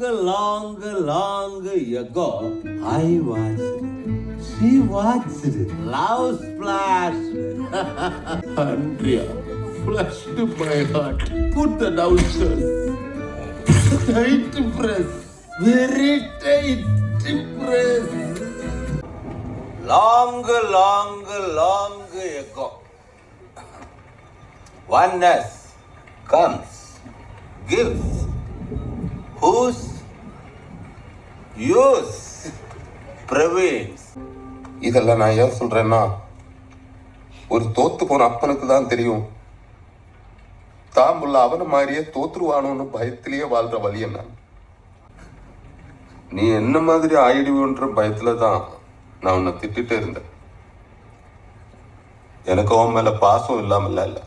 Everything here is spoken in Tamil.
long ago, she watched Love Splash. Andrea flushed my heart. Put the downstairs. Tight press. Very tight press. Long ago, oneness comes, gives, whose use prevails. இதெல்லாம் நான் ஏன் சொல்றேன்னா, ஒரு தோத்து போன அப்பனுக்கு தான் தெரியும் தாம்புள்ள அவன மாதிரியே தோத்துருவானோன்னு பயத்திலேயே வாழ்ற வழி என்ன. நீ என்ன மாதிரி ஆயிடுவோன்ற பயத்துல தான் நான் உன்னை திட்டிட்டே இருந்தேன். எனக்கு உன் மேல பாசம் இல்லாமல்ல இல்ல.